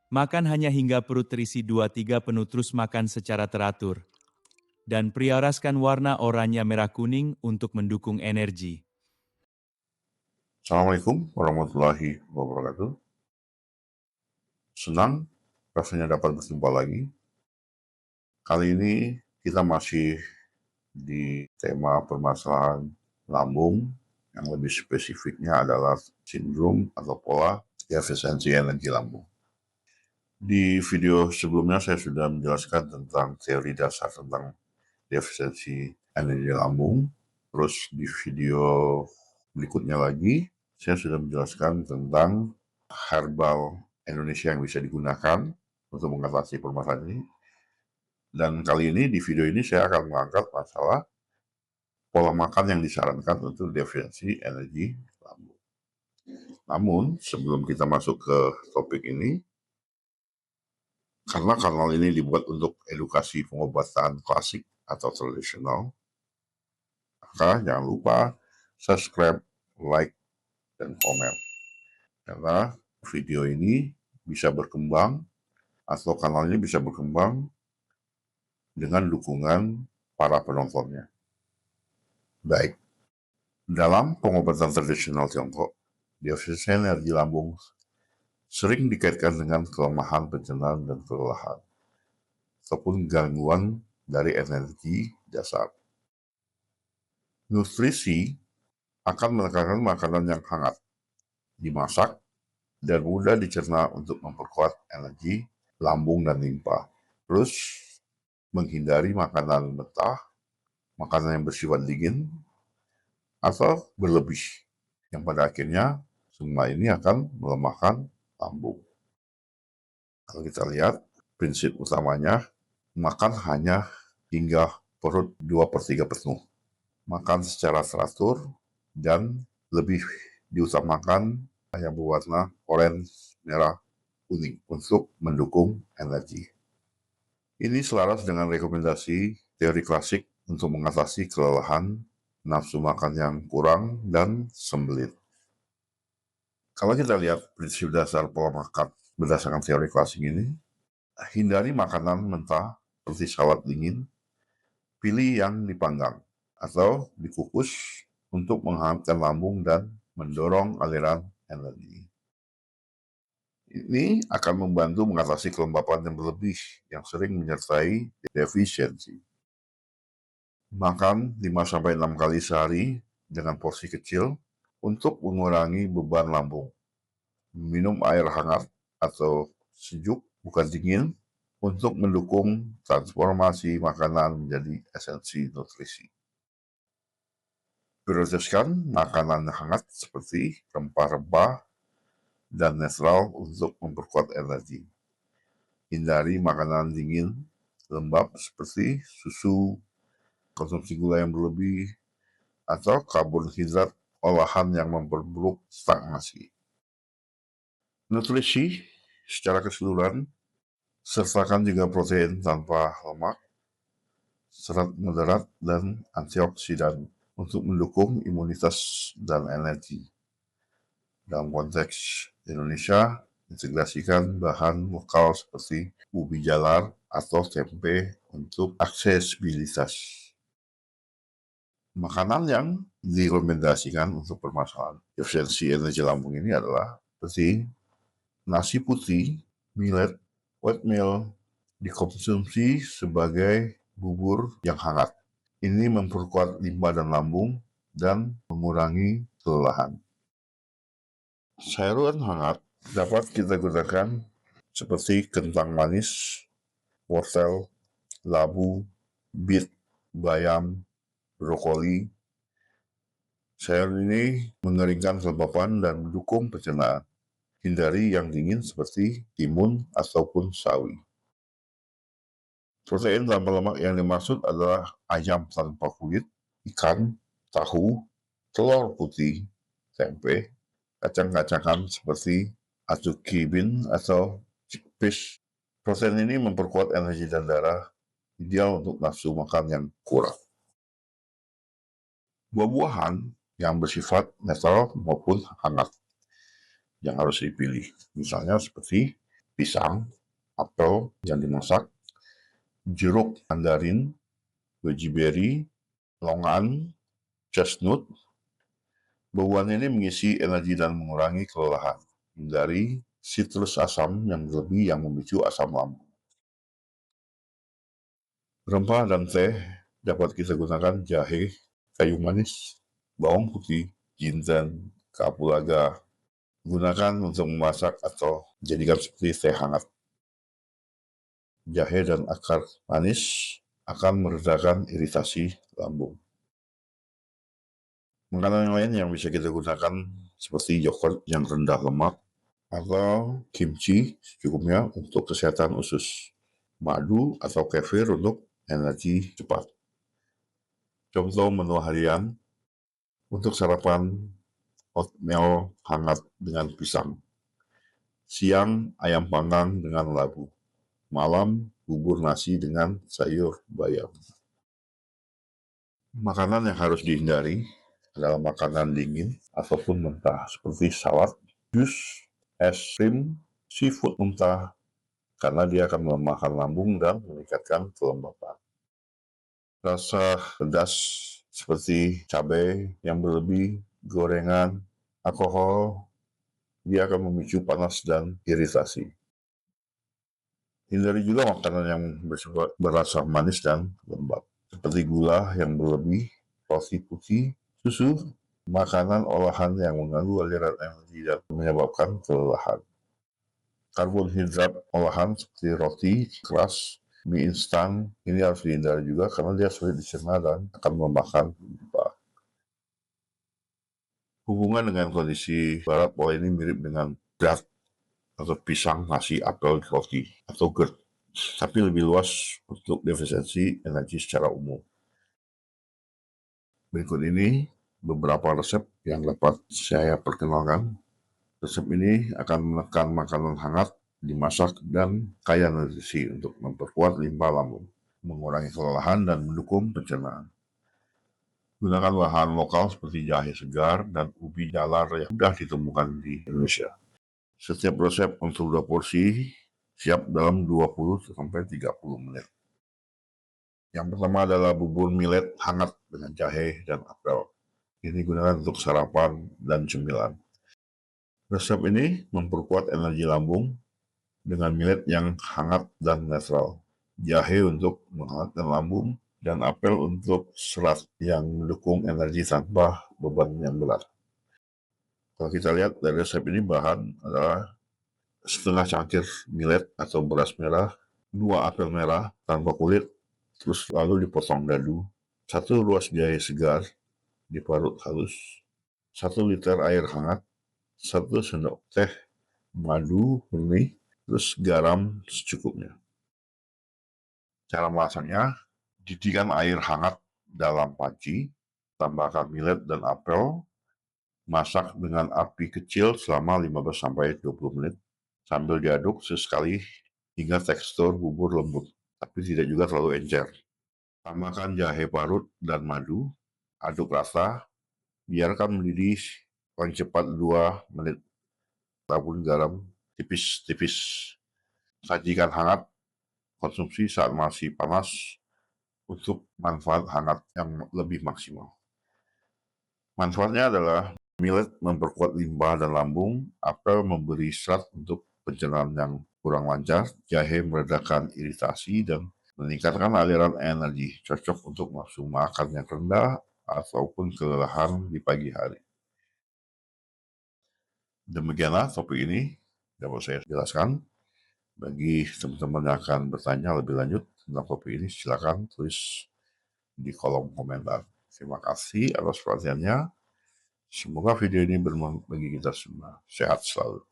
Makan hanya hingga perut terisi 2-3 penuh terus makan secara teratur. Dan prioraskan warna oranye merah kuning untuk mendukung energi. Assalamualaikum warahmatullahi wabarakatuh. Senang rasanya dapat berjumpa lagi. Kali ini kita masih di tema permasalahan lambung, yang lebih spesifiknya adalah sindrom atau pola defisiensi energi lambung. Di video sebelumnya saya sudah menjelaskan tentang teori dasar tentang defisiensi energi lambung. Terus di video berikutnya lagi, saya sudah menjelaskan tentang herbal Indonesia yang bisa digunakan untuk mengatasi permasalahan ini. Dan kali ini, di video ini saya akan mengangkat masalah pola makan yang disarankan untuk defisiensi energi lambung. Namun, sebelum kita masuk ke topik ini, karena kanal ini dibuat untuk edukasi pengobatan klasik atau tradisional, maka jangan lupa subscribe, like, dan komen. Karena video ini bisa berkembang atau kanal ini bisa berkembang dengan dukungan para penontonnya. Baik, dalam pengobatan tradisional Tiongkok, defisiensi energi lambung sering dikaitkan dengan kelemahan pencernaan dan kelelahan, ataupun gangguan dari energi dasar. Nutrisi akan menekankan makanan yang hangat, dimasak, dan mudah dicerna untuk memperkuat energi lambung dan limpa. Terus, menghindari makanan mentah, makanan yang bersifat dingin, atau berlebih, yang pada akhirnya semua ini akan melemahkan lambung. Kalau kita lihat, prinsip utamanya, makan hanya hingga perut 2/3 penuh. Makan secara teratur dan lebih diutamakan yang berwarna orange, merah, kuning untuk mendukung energi. Ini selaras dengan rekomendasi teori klasik untuk mengatasi kelelahan, nafsu makan yang kurang, dan sembelit. Kalau kita lihat prinsip dasar pola makan berdasarkan teori klasik ini, hindari makanan mentah seperti salad dingin, pilih yang dipanggang atau dikukus untuk menghangatkan lambung dan mendorong aliran energi. Ini akan membantu mengatasi kelembapan yang berlebih yang sering menyertai defisiensi. Makan 5-6 kali sehari dengan porsi kecil untuk mengurangi beban lambung. Minum air hangat atau sejuk, bukan dingin, untuk mendukung transformasi makanan menjadi esensi nutrisi. Prioritaskan makanan hangat seperti rempah-rempah dan netral untuk memperkuat energi. Hindari makanan dingin, lembab seperti susu, konsumsi gula yang berlebih, atau karbohidrat olahan yang memperburuk stagnasi. Nutrisi secara keseluruhan, sertakan juga protein tanpa lemak, serat moderat, dan antioksidan untuk mendukung imunitas dan energi. Dalam konteks Indonesia, integrasikan bahan lokal seperti ubi jalar atau tempe untuk aksesibilitas. Makanan yang direkomendasikan untuk permasalahan defisiensi energi lambung ini adalah seperti nasi putih, millet, oatmeal, dikonsumsi sebagai bubur yang hangat. Ini memperkuat limpa dan lambung dan mengurangi kelelahan. Sayuran hangat dapat kita gunakan seperti kentang manis, wortel, labu, beet, bayam, brokoli. Sayur ini mengeringkan kelembapan dan mendukung pencernaan. Hindari yang dingin seperti timun ataupun sawi. Protein tanpa lemak yang dimaksud adalah ayam tanpa kulit, ikan, tahu, telur putih, tempe, kacang-kacangan seperti azuki bean atau chickpeas. Protein ini memperkuat energi dan darah, ideal untuk nafsu makan yang kurang. Buah-buahan yang bersifat netral maupun hangat yang harus dipilih. Misalnya seperti pisang, apel yang dimasak, jeruk mandarin, goji berry, longan, chestnut. Buah-buahan ini mengisi energi dan mengurangi kelelahan. Hindari sitrus asam yang berlebih yang memicu asam lambung. Rempah dan teh dapat kita gunakan jahe, kayu manis, bawang putih, jinten, kapulaga. Gunakan untuk memasak atau jadikan seperti teh hangat. Jahe dan akar manis akan meredakan iritasi lambung. Makanan yang lain yang bisa kita gunakan seperti yogurt yang rendah lemak atau kimchi secukupnya untuk kesehatan usus. Madu atau kefir untuk energi cepat. Contoh menu harian untuk sarapan oatmeal hangat dengan pisang. Siang ayam panggang dengan labu. Malam bubur nasi dengan sayur bayam. Makanan yang harus dihindari adalah makanan dingin ataupun mentah seperti salad, jus, es krim, seafood mentah karena dia akan melemahkan lambung dan meningkatkan kelembapan. Rasa pedas seperti cabai yang berlebih, gorengan, alkohol, dia akan memicu panas dan iritasi. Hindari juga makanan yang berasa manis dan lembab, seperti gula yang berlebih, roti putih, susu, makanan olahan yang mengganggu aliran energi dan menyebabkan kelelahan. Karbohidrat olahan seperti roti keras, mie instan, ini harus dihindari juga karena dia sulit dicerna dan akan melemahkan limbah. Hubungan dengan kondisi barat pola ini mirip dengan berat atau pisang, nasi, apel, roti, atau GERD, tapi lebih luas untuk defisiensi energi secara umum. Berikut ini beberapa resep yang dapat saya perkenalkan. Resep ini akan menekan makanan hangat, dimasak, dan kaya nutrisi untuk memperkuat limpa lambung, mengurangi kelelahan, dan mendukung pencernaan. Gunakan bahan lokal seperti jahe segar dan ubi jalar yang mudah ditemukan di Indonesia. Setiap resep untuk 2 porsi siap dalam 20-30 menit. Yang pertama adalah bubur millet hangat dengan jahe dan apel. Ini digunakan untuk sarapan dan cemilan. Resep ini memperkuat energi lambung dengan millet yang hangat dan netral. Jahe untuk menghangatkan lambung dan apel untuk serat yang mendukung energi tanpa beban yang berat. Kalau kita lihat dari resep ini bahan adalah setengah cangkir millet atau beras merah, 2 apel merah tanpa kulit, terus lalu dipotong dadu, 1 ruas jahe segar diparut halus, 1 liter air hangat, 1 sendok teh madu murni, terus garam secukupnya. Cara masaknya, didihkan air hangat dalam panci, tambahkan millet dan apel, masak dengan api kecil selama 15-20 menit, sambil diaduk sesekali hingga tekstur bubur lembut, tapi tidak juga terlalu encer. Tambahkan jahe parut dan madu, aduk rata, biarkan mendidih paling cepat 2 menit. Taburi garam tipis-tipis. Sajikan hangat, konsumsi saat masih panas untuk manfaat hangat yang lebih maksimal. Manfaatnya adalah millet memperkuat limpa dan lambung, apel memberi serat untuk pencernaan yang kurang lancar, jahe meredakan iritasi dan meningkatkan aliran energi, cocok untuk nafsu makan yang rendah ataupun kelelahan di pagi hari. Demikianlah topik ini dapat saya jelaskan. Bagi teman-teman yang akan bertanya lebih lanjut tentang topik ini, silakan tulis di kolom komentar. Terima kasih atas perhatiannya. Semoga video ini bermanfaat bagi kita semua. Sehat selalu.